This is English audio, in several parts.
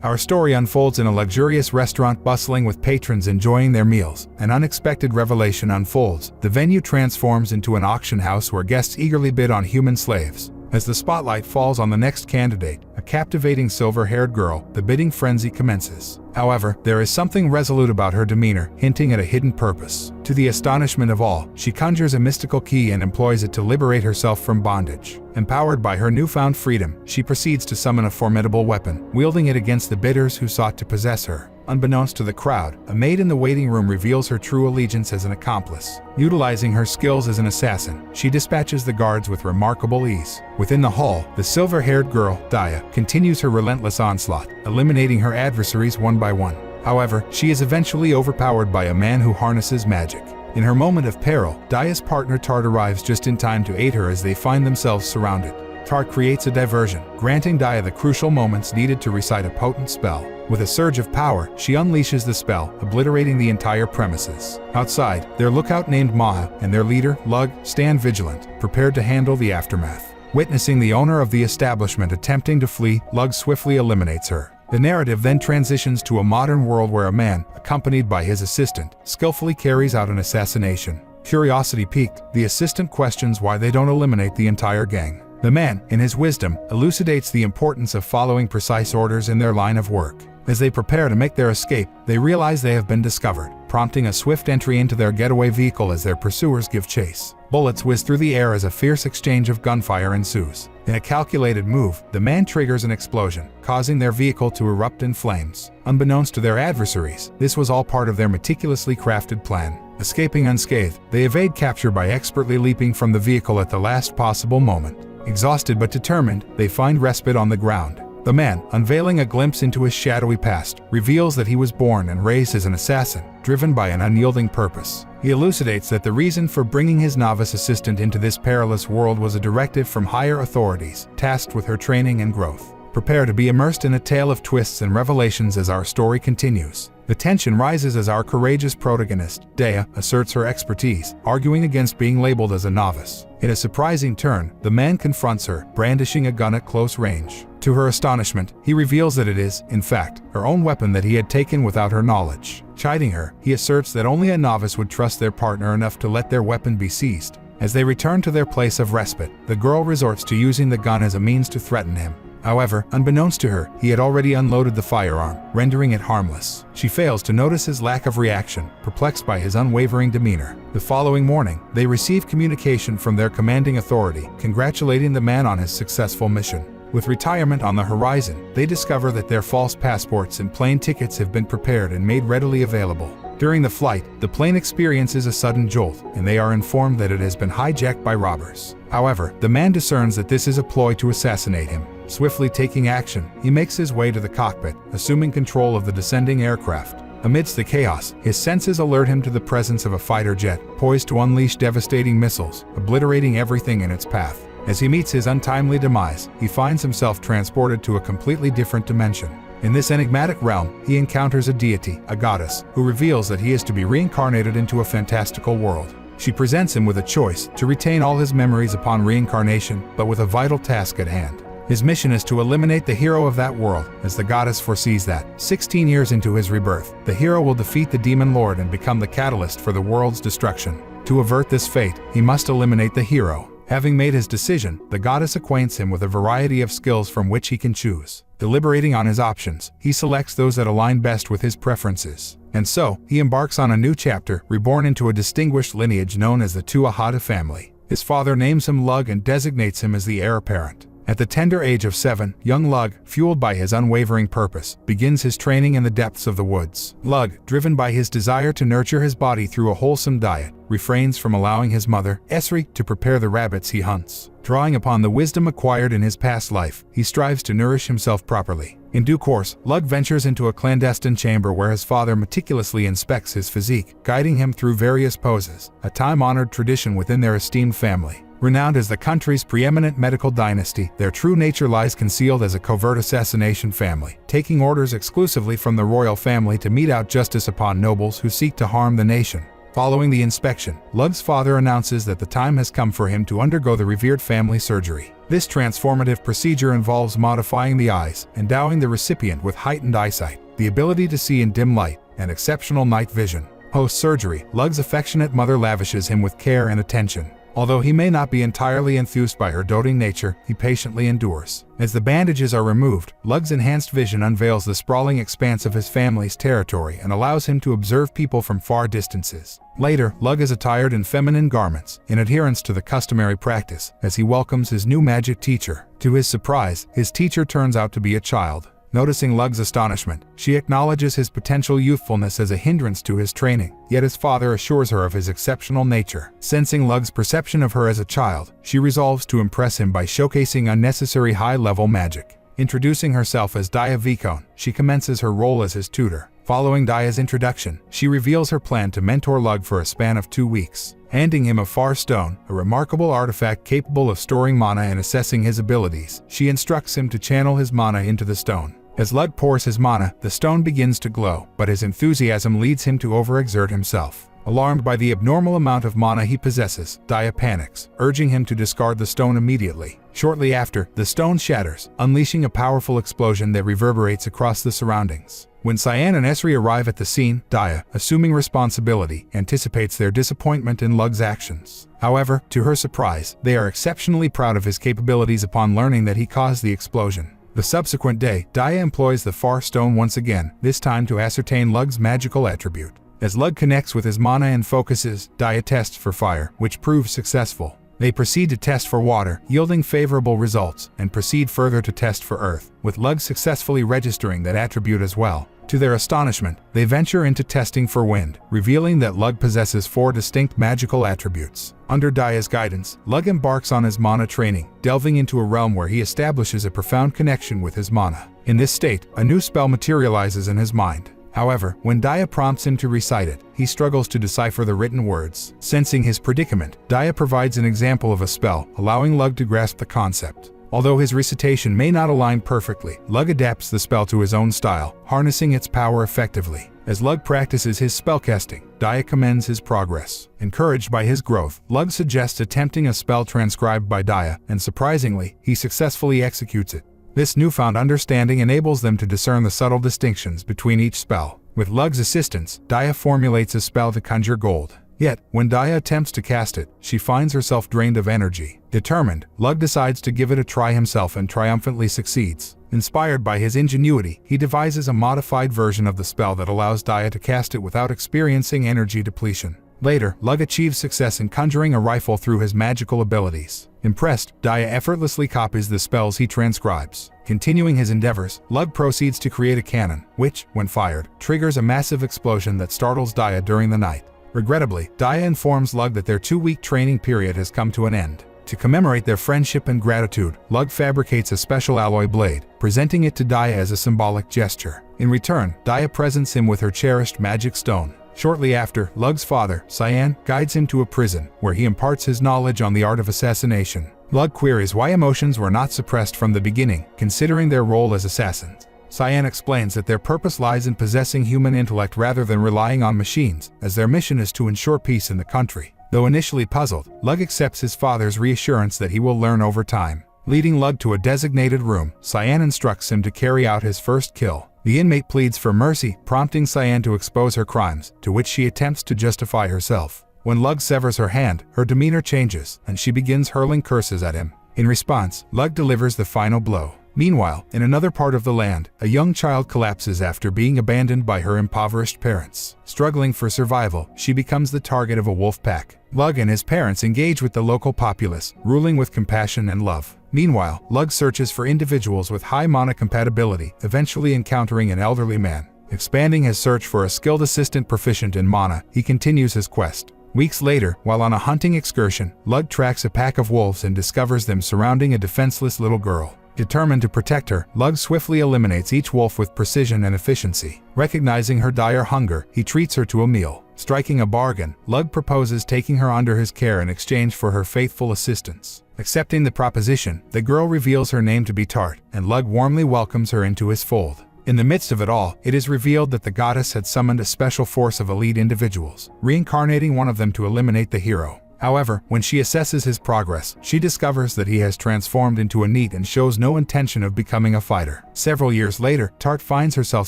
Our story unfolds in a luxurious restaurant bustling with patrons enjoying their meals. An unexpected revelation unfolds. The venue transforms into an auction house where guests eagerly bid on human slaves. As the spotlight falls on the next candidate, a captivating silver-haired girl, the bidding frenzy commences. However, there is something resolute about her demeanor, hinting at a hidden purpose. To the astonishment of all, she conjures a mystical key and employs it to liberate herself from bondage. Empowered by her newfound freedom, she proceeds to summon a formidable weapon, wielding it against the bidders who sought to possess her. Unbeknownst to the crowd, a maid in the waiting room reveals her true allegiance as an accomplice. Utilizing her skills as an assassin, she dispatches the guards with remarkable ease. Within the hall, the silver-haired girl, Daya, continues her relentless onslaught, eliminating her adversaries one by one. However, she is eventually overpowered by a man who harnesses magic. In her moment of peril, Daya's partner Tart arrives just in time to aid her as they find themselves surrounded. Tart creates a diversion, granting Daya the crucial moments needed to recite a potent spell. With a surge of power, she unleashes the spell, obliterating the entire premises. Outside, their lookout named Maha and their leader, Lug, stand vigilant, prepared to handle the aftermath. Witnessing the owner of the establishment attempting to flee, Lug swiftly eliminates her. The narrative then transitions to a modern world where a man, accompanied by his assistant, skillfully carries out an assassination. Curiosity piqued, the assistant questions why they don't eliminate the entire gang. The man, in his wisdom, elucidates the importance of following precise orders in their line of work. As they prepare to make their escape, they realize they have been discovered, prompting a swift entry into their getaway vehicle as their pursuers give chase. Bullets whiz through the air as a fierce exchange of gunfire ensues. In a calculated move, the man triggers an explosion, causing their vehicle to erupt in flames. Unbeknownst to their adversaries, this was all part of their meticulously crafted plan. Escaping unscathed, they evade capture by expertly leaping from the vehicle at the last possible moment. Exhausted but determined, they find respite on the ground. The man, unveiling a glimpse into his shadowy past, reveals that he was born and raised as an assassin, driven by an unyielding purpose. He elucidates that the reason for bringing his novice assistant into this perilous world was a directive from higher authorities, tasked with her training and growth. Prepare to be immersed in a tale of twists and revelations as our story continues. The tension rises as our courageous protagonist, Daya, asserts her expertise, arguing against being labeled as a novice. In a surprising turn, the man confronts her, brandishing a gun at close range. To her astonishment, he reveals that it is, in fact, her own weapon that he had taken without her knowledge. Chiding her, he asserts that only a novice would trust their partner enough to let their weapon be seized. As they return to their place of respite, the girl resorts to using the gun as a means to threaten him. However, unbeknownst to her, he had already unloaded the firearm, rendering it harmless. She fails to notice his lack of reaction, perplexed by his unwavering demeanor. The following morning, they receive communication from their commanding authority, congratulating the man on his successful mission. With retirement on the horizon, they discover that their false passports and plane tickets have been prepared and made readily available. During the flight, the plane experiences a sudden jolt, and they are informed that it has been hijacked by robbers. However, the man discerns that this is a ploy to assassinate him. Swiftly taking action, he makes his way to the cockpit, assuming control of the descending aircraft. Amidst the chaos, his senses alert him to the presence of a fighter jet, poised to unleash devastating missiles, obliterating everything in its path. As he meets his untimely demise, he finds himself transported to a completely different dimension. In this enigmatic realm, he encounters a deity, a goddess, who reveals that he is to be reincarnated into a fantastical world. She presents him with a choice: to retain all his memories upon reincarnation, but with a vital task at hand. His mission is to eliminate the hero of that world, as the goddess foresees that, 16 years into his rebirth, the hero will defeat the demon lord and become the catalyst for the world's destruction. To avert this fate, he must eliminate the hero. Having made his decision, the goddess acquaints him with a variety of skills from which he can choose. Deliberating on his options, he selects those that align best with his preferences. And so, he embarks on a new chapter, reborn into a distinguished lineage known as the Tuahata family. His father names him Lug and designates him as the heir apparent. At the tender age of 7, young Lug, fueled by his unwavering purpose, begins his training in the depths of the woods. Lug, driven by his desire to nurture his body through a wholesome diet, refrains from allowing his mother, Esri, to prepare the rabbits he hunts. Drawing upon the wisdom acquired in his past life, he strives to nourish himself properly. In due course, Lug ventures into a clandestine chamber where his father meticulously inspects his physique, guiding him through various poses, a time-honored tradition within their esteemed family. Renowned as the country's preeminent medical dynasty, their true nature lies concealed as a covert assassination family, taking orders exclusively from the royal family to mete out justice upon nobles who seek to harm the nation. Following the inspection, Lug's father announces that the time has come for him to undergo the revered family surgery. This transformative procedure involves modifying the eyes, endowing the recipient with heightened eyesight, the ability to see in dim light, and exceptional night vision. Post-surgery, Lug's affectionate mother lavishes him with care and attention. Although he may not be entirely enthused by her doting nature, he patiently endures. As the bandages are removed, Lug's enhanced vision unveils the sprawling expanse of his family's territory and allows him to observe people from far distances. Later, Lug is attired in feminine garments, in adherence to the customary practice, as he welcomes his new magic teacher. To his surprise, his teacher turns out to be a child. Noticing Lug's astonishment, she acknowledges his potential youthfulness as a hindrance to his training, yet his father assures her of his exceptional nature. Sensing Lug's perception of her as a child, she resolves to impress him by showcasing unnecessary high-level magic. Introducing herself as Daya Vicone, she commences her role as his tutor. Following Daya's introduction, she reveals her plan to mentor Lug for a span of 2 weeks. Handing him a Far Stone, a remarkable artifact capable of storing mana and assessing his abilities, she instructs him to channel his mana into the stone. As Lug pours his mana, the stone begins to glow, but his enthusiasm leads him to overexert himself. Alarmed by the abnormal amount of mana he possesses, Daya panics, urging him to discard the stone immediately. Shortly after, the stone shatters, unleashing a powerful explosion that reverberates across the surroundings. When Cyan and Esri arrive at the scene, Daya, assuming responsibility, anticipates their disappointment in Lug's actions. However, to her surprise, they are exceptionally proud of his capabilities upon learning that he caused the explosion. The subsequent day, Daya employs the Far Stone once again, this time to ascertain Lug's magical attribute. As Lug connects with his mana and focuses, Daya tests for fire, which proves successful. They proceed to test for water, yielding favorable results, and proceed further to test for earth, with Lug successfully registering that attribute as well. To their astonishment, they venture into testing for wind, revealing that Lug possesses 4 distinct magical attributes. Under Daya's guidance, Lug embarks on his mana training, delving into a realm where he establishes a profound connection with his mana. In this state, a new spell materializes in his mind. However, when Daya prompts him to recite it, he struggles to decipher the written words. Sensing his predicament, Daya provides an example of a spell, allowing Lug to grasp the concept. Although his recitation may not align perfectly, Lug adapts the spell to his own style, harnessing its power effectively. As Lug practices his spellcasting, Daya commends his progress. Encouraged by his growth, Lug suggests attempting a spell transcribed by Daya, and surprisingly, he successfully executes it. This newfound understanding enables them to discern the subtle distinctions between each spell. With Lug's assistance, Daya formulates a spell to conjure gold. Yet, when Daya attempts to cast it, she finds herself drained of energy. Determined, Lug decides to give it a try himself and triumphantly succeeds. Inspired by his ingenuity, he devises a modified version of the spell that allows Daya to cast it without experiencing energy depletion. Later, Lug achieves success in conjuring a rifle through his magical abilities. Impressed, Daya effortlessly copies the spells he transcribes. Continuing his endeavors, Lug proceeds to create a cannon, which, when fired, triggers a massive explosion that startles Daya during the night. Regrettably, Daya informs Lug that their 2-week training period has come to an end. To commemorate their friendship and gratitude, Lug fabricates a special alloy blade, presenting it to Daya as a symbolic gesture. In return, Daya presents him with her cherished magic stone. Shortly after, Lug's father, Cyan, guides him to a prison, where he imparts his knowledge on the art of assassination. Lug queries why emotions were not suppressed from the beginning, considering their role as assassins. Cyan explains that their purpose lies in possessing human intellect rather than relying on machines, as their mission is to ensure peace in the country. Though initially puzzled, Lug accepts his father's reassurance that he will learn over time. Leading Lug to a designated room, Cyan instructs him to carry out his first kill. The inmate pleads for mercy, prompting Cyan to expose her crimes, to which she attempts to justify herself. When Lug severs her hand, her demeanor changes, and she begins hurling curses at him. In response, Lug delivers the final blow. Meanwhile, in another part of the land, a young child collapses after being abandoned by her impoverished parents. Struggling for survival, she becomes the target of a wolf pack. Lug and his parents engage with the local populace, ruling with compassion and love. Meanwhile, Lug searches for individuals with high mana compatibility, eventually encountering an elderly man. Expanding his search for a skilled assistant proficient in mana, he continues his quest. Weeks later, while on a hunting excursion, Lug tracks a pack of wolves and discovers them surrounding a defenseless little girl. Determined to protect her, Lug swiftly eliminates each wolf with precision and efficiency. Recognizing her dire hunger, he treats her to a meal. Striking a bargain, Lug proposes taking her under his care in exchange for her faithful assistance. Accepting the proposition, the girl reveals her name to be Tart, and Lug warmly welcomes her into his fold. In the midst of it all, it is revealed that the goddess had summoned a special force of elite individuals, reincarnating one of them to eliminate the hero. However, when she assesses his progress, she discovers that he has transformed into a NEET and shows no intention of becoming a fighter. Several years later, Tart finds herself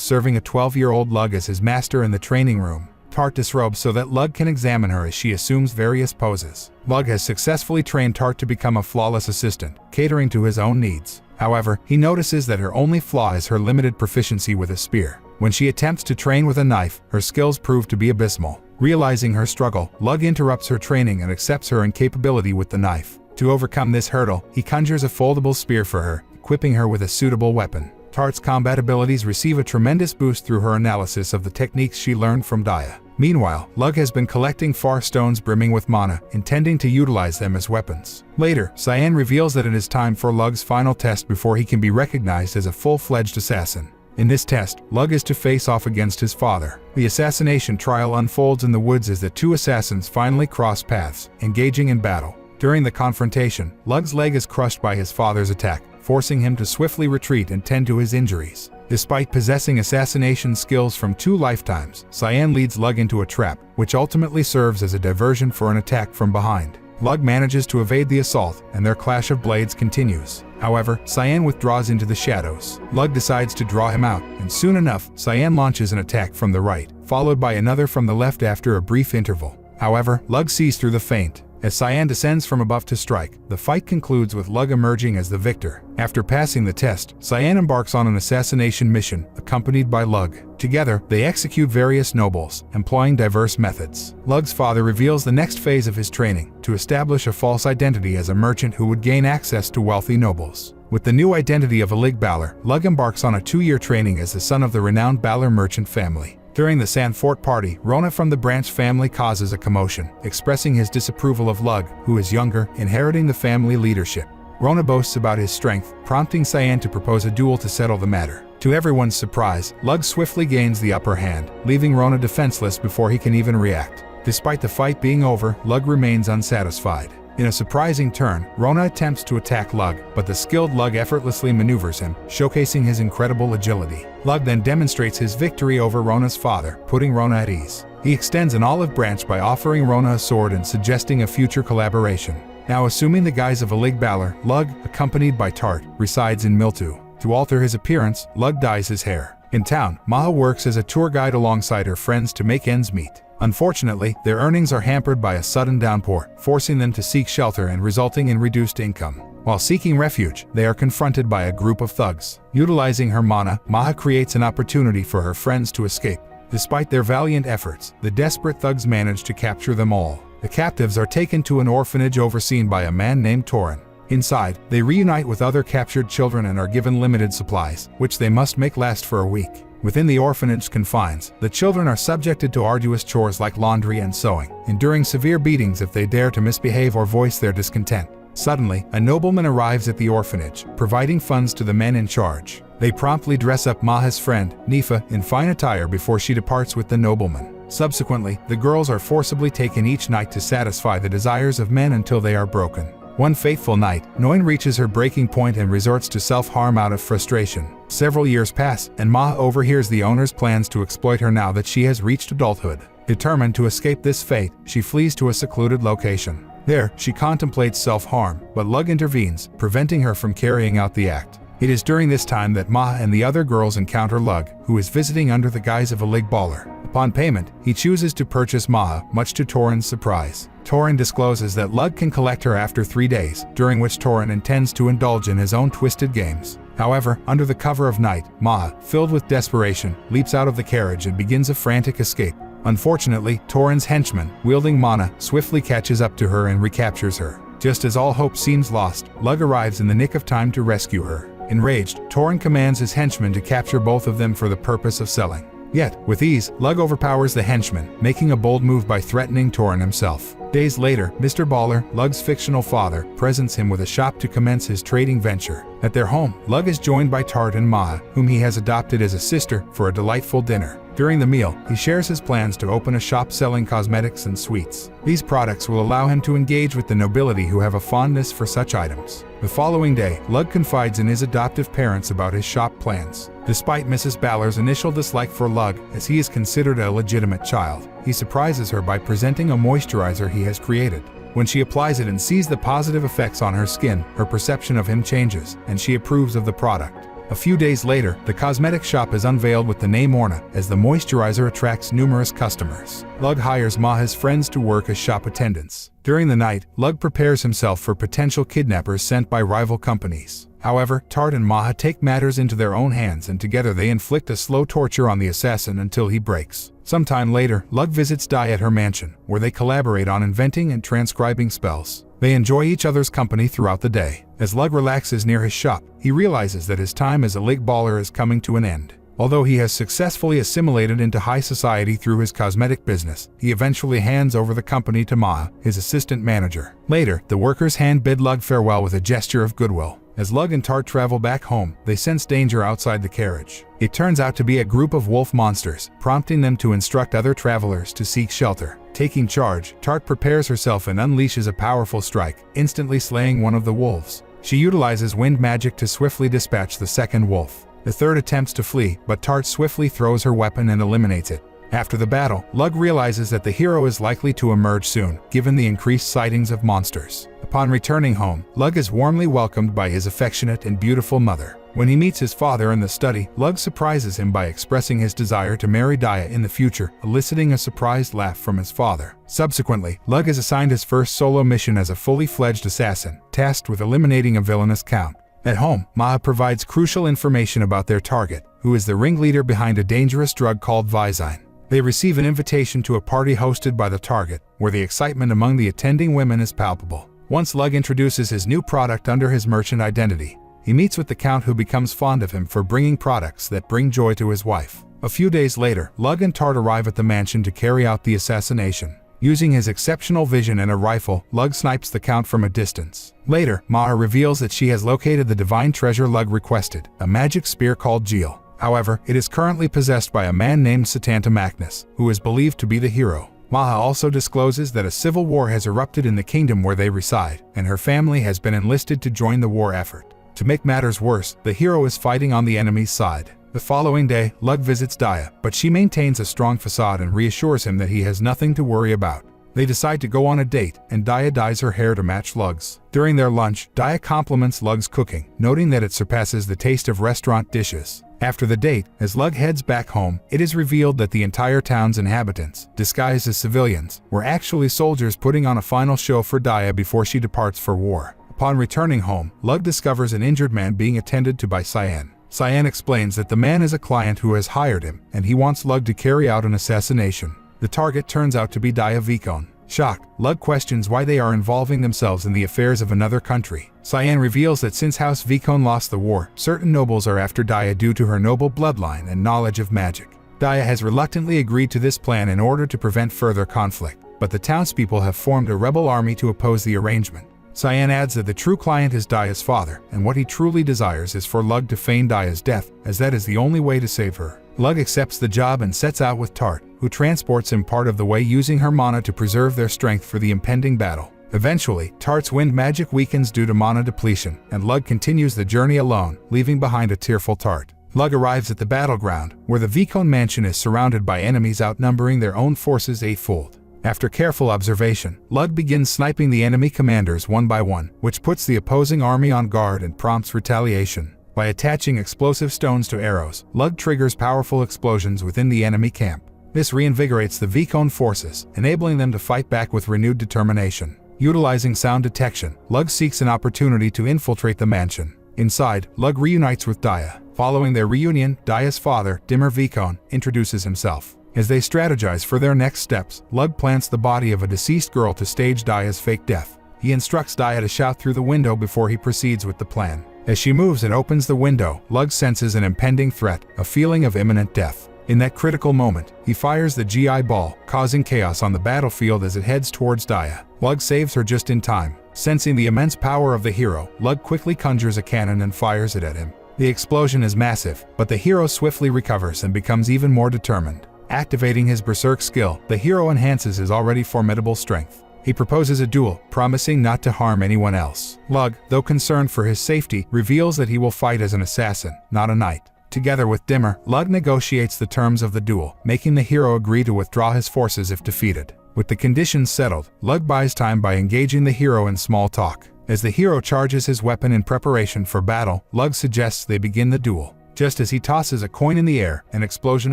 serving a 12-year-old Lug as his master in the training room. Tart disrobes so that Lug can examine her as she assumes various poses. Lug has successfully trained Tart to become a flawless assistant, catering to his own needs. However, he notices that her only flaw is her limited proficiency with a spear. When she attempts to train with a knife, her skills prove to be abysmal. Realizing her struggle, Lug interrupts her training and accepts her incapability with the knife. To overcome this hurdle, he conjures a foldable spear for her, equipping her with a suitable weapon. Tart's combat abilities receive a tremendous boost through her analysis of the techniques she learned from Daya. Meanwhile, Lug has been collecting far stones brimming with mana, intending to utilize them as weapons. Later, Cyan reveals that it is time for Lug's final test before he can be recognized as a full-fledged assassin. In this test, Lug is to face off against his father. The assassination trial unfolds in the woods as the two assassins finally cross paths, engaging in battle. During the confrontation, Lug's leg is crushed by his father's attack, forcing him to swiftly retreat and tend to his injuries. Despite possessing assassination skills from 2 lifetimes, Cyan leads Lug into a trap, which ultimately serves as a diversion for an attack from behind. Lug manages to evade the assault, and their clash of blades continues. However, Cyan withdraws into the shadows. Lug decides to draw him out, and soon enough, Cyan launches an attack from the right, followed by another from the left after a brief interval. However, Lug sees through the feint. As Cyan descends from above to strike, the fight concludes with Lug emerging as the victor. After passing the test, Cyan embarks on an assassination mission, accompanied by Lug. Together, they execute various nobles, employing diverse methods. Lug's father reveals the next phase of his training, to establish a false identity as a merchant who would gain access to wealthy nobles. With the new identity of a Lig Balor, Lug embarks on a 2-year training as the son of the renowned Balor merchant family. During the Sanfort party, Rona from the Branch family causes a commotion, expressing his disapproval of Lug, who is younger, inheriting the family leadership. Rona boasts about his strength, prompting Cyan to propose a duel to settle the matter. To everyone's surprise, Lug swiftly gains the upper hand, leaving Rona defenseless before he can even react. Despite the fight being over, Lug remains unsatisfied. In a surprising turn, Rona attempts to attack Lug, but the skilled Lug effortlessly maneuvers him, showcasing his incredible agility. Lug then demonstrates his victory over Rona's father, putting Rona at ease. He extends an olive branch by offering Rona a sword and suggesting a future collaboration. Now assuming the guise of a Lig Balor, Lug, accompanied by Tart, resides in Miltu. To alter his appearance, Lug dyes his hair. In town, Maha works as a tour guide alongside her friends to make ends meet. Unfortunately, their earnings are hampered by a sudden downpour, forcing them to seek shelter and resulting in reduced income. While seeking refuge, they are confronted by a group of thugs. Utilizing her mana, Maha creates an opportunity for her friends to escape. Despite their valiant efforts, the desperate thugs manage to capture them all. The captives are taken to an orphanage overseen by a man named Torin. Inside, they reunite with other captured children and are given limited supplies, which they must make last for a week. Within the orphanage confines, the children are subjected to arduous chores like laundry and sewing, enduring severe beatings if they dare to misbehave or voice their discontent. Suddenly, a nobleman arrives at the orphanage, providing funds to the men in charge. They promptly dress up Maha's friend, Nifa, in fine attire before she departs with the nobleman. Subsequently, the girls are forcibly taken each night to satisfy the desires of men until they are broken. One fateful night, Noin reaches her breaking point and resorts to self-harm out of frustration. Several years pass, and Maha overhears the owner's plans to exploit her now that she has reached adulthood. Determined to escape this fate, she flees to a secluded location. There, she contemplates self-harm, but Lug intervenes, preventing her from carrying out the act. It is during this time that Maha and the other girls encounter Lug, who is visiting under the guise of a Lig Balor. Upon payment, he chooses to purchase Maha, much to Torin's surprise. Torin discloses that Lug can collect her after 3 days, during which Torin intends to indulge in his own twisted games. However, under the cover of night, Maha, filled with desperation, leaps out of the carriage and begins a frantic escape. Unfortunately, Torin's henchman, wielding mana, swiftly catches up to her and recaptures her. Just as all hope seems lost, Lug arrives in the nick of time to rescue her. Enraged, Torin commands his henchmen to capture both of them for the purpose of selling. Yet, with ease, Lug overpowers the henchman, making a bold move by threatening Torin himself. Days later, Mr. Balor, Lug's fictional father, presents him with a shop to commence his trading venture. At their home, Lug is joined by Tart and Maha, whom he has adopted as a sister, for a delightful dinner. During the meal, he shares his plans to open a shop selling cosmetics and sweets. These products will allow him to engage with the nobility who have a fondness for such items. The following day, Lug confides in his adoptive parents about his shop plans. Despite Mrs. Balor's initial dislike for Lug, as he is considered a legitimate child, he surprises her by presenting a moisturizer he has created. When she applies it and sees the positive effects on her skin, her perception of him changes, and she approves of the product. A few days later, the cosmetic shop is unveiled with the name Orna, as the moisturizer attracts numerous customers. Lug hires Maha's friends to work as shop attendants. During the night, Lug prepares himself for potential kidnappers sent by rival companies. However, Tart and Maha take matters into their own hands, and together they inflict a slow torture on the assassin until he breaks. Sometime later, Lug visits Dai at her mansion, where they collaborate on inventing and transcribing spells. They enjoy each other's company throughout the day. As Lug relaxes near his shop, he realizes that his time as a lig baller is coming to an end. Although he has successfully assimilated into high society through his cosmetic business, he eventually hands over the company to Maha, his assistant manager. Later, the workers hand bid Lug farewell with a gesture of goodwill. As Lug and Tart travel back home, they sense danger outside the carriage. It turns out to be a group of wolf monsters, prompting them to instruct other travelers to seek shelter. Taking charge, Tart prepares herself and unleashes a powerful strike, instantly slaying one of the wolves. She utilizes wind magic to swiftly dispatch the second wolf. The third attempts to flee, but Tart swiftly throws her weapon and eliminates it. After the battle, Lug realizes that the hero is likely to emerge soon, given the increased sightings of monsters. Upon returning home, Lug is warmly welcomed by his affectionate and beautiful mother. When he meets his father in the study, Lug surprises him by expressing his desire to marry Daya in the future, eliciting a surprised laugh from his father. Subsequently, Lug is assigned his first solo mission as a fully fledged assassin, tasked with eliminating a villainous count. At home, Maha provides crucial information about their target, who is the ringleader behind a dangerous drug called Visine. They receive an invitation to a party hosted by the target, where the excitement among the attending women is palpable. Once Lug introduces his new product under his merchant identity, he meets with the Count, who becomes fond of him for bringing products that bring joy to his wife. A few days later, Lug and Tart arrive at the mansion to carry out the assassination. Using his exceptional vision and a rifle, Lug snipes the Count from a distance. Later, Maha reveals that she has located the divine treasure Lug requested, a magic spear called Geel. However, it is currently possessed by a man named Satanta Magnus, who is believed to be the hero. Maha also discloses that a civil war has erupted in the kingdom where they reside, and her family has been enlisted to join the war effort. To make matters worse, the hero is fighting on the enemy's side. The following day, Lug visits Daya, but she maintains a strong facade and reassures him that he has nothing to worry about. They decide to go on a date, and Daya dyes her hair to match Lug's. During their lunch, Daya compliments Lug's cooking, noting that it surpasses the taste of restaurant dishes. After the date, as Lug heads back home, it is revealed that the entire town's inhabitants, disguised as civilians, were actually soldiers putting on a final show for Daya before she departs for war. Upon returning home, Lug discovers an injured man being attended to by Cyan. Cyan explains that the man is a client who has hired him, and he wants Lug to carry out an assassination. The target turns out to be Daya Vicon. Shocked, Lug questions why they are involving themselves in the affairs of another country. Cyan reveals that since House Vicon lost the war, certain nobles are after Daya due to her noble bloodline and knowledge of magic. Daya has reluctantly agreed to this plan in order to prevent further conflict, but the townspeople have formed a rebel army to oppose the arrangement. Cyan adds that the true client is Daya's father, and what he truly desires is for Lug to feign Daya's death, as that is the only way to save her. Lug accepts the job and sets out with Tart, who transports him part of the way using her mana to preserve their strength for the impending battle. Eventually, Tart's wind magic weakens due to mana depletion, and Lug continues the journey alone, leaving behind a tearful Tart. Lug arrives at the battleground, where the Vicon mansion is surrounded by enemies outnumbering their own forces eightfold. After careful observation, Lug begins sniping the enemy commanders one by one, which puts the opposing army on guard and prompts retaliation. By attaching explosive stones to arrows, Lug triggers powerful explosions within the enemy camp. This reinvigorates the Vicon forces, enabling them to fight back with renewed determination. Utilizing sound detection, Lug seeks an opportunity to infiltrate the mansion. Inside, Lug reunites with Daya. Following their reunion, Daya's father, Dimmer Vicon, introduces himself. As they strategize for their next steps, Lug plants the body of a deceased girl to stage Daya's fake death. He instructs Daya to shout through the window before he proceeds with the plan. As she moves and opens the window, Lug senses an impending threat, a feeling of imminent death. In that critical moment, he fires the GI ball, causing chaos on the battlefield as it heads towards Daya. Lug saves her just in time. Sensing the immense power of the hero, Lug quickly conjures a cannon and fires it at him. The explosion is massive, but the hero swiftly recovers and becomes even more determined. Activating his berserk skill, the hero enhances his already formidable strength. He proposes a duel, promising not to harm anyone else. Lug, though concerned for his safety, reveals that he will fight as an assassin, not a knight. Together with Dimmer, Lug negotiates the terms of the duel, making the hero agree to withdraw his forces if defeated. With the conditions settled, Lug buys time by engaging the hero in small talk. As the hero charges his weapon in preparation for battle, Lug suggests they begin the duel. Just as he tosses a coin in the air, an explosion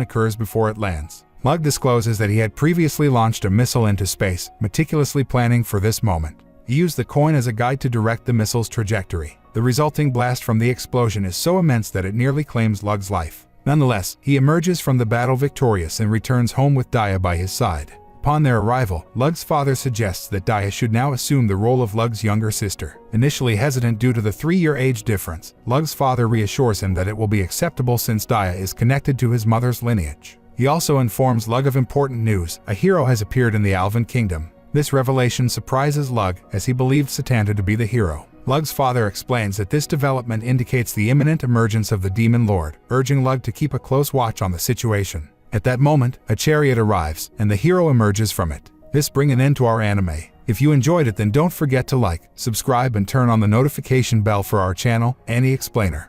occurs before it lands. Lug discloses that he had previously launched a missile into space, meticulously planning for this moment. He used the coin as a guide to direct the missile's trajectory. The resulting blast from the explosion is so immense that it nearly claims Lug's life. Nonetheless, he emerges from the battle victorious and returns home with Daya by his side. Upon their arrival, Lug's father suggests that Daya should now assume the role of Lug's younger sister. Initially hesitant due to the 3-year age difference, Lug's father reassures him that it will be acceptable since Daya is connected to his mother's lineage. He also informs Lug of important news: a hero has appeared in the Alvan Kingdom. This revelation surprises Lug, as he believed Satanta to be the hero. Lug's father explains that this development indicates the imminent emergence of the Demon Lord, urging Lug to keep a close watch on the situation. At that moment, a chariot arrives, and the hero emerges from it. This brings an end to our anime. If you enjoyed it, then don't forget to like, subscribe, and turn on the notification bell for our channel, aniexplainer.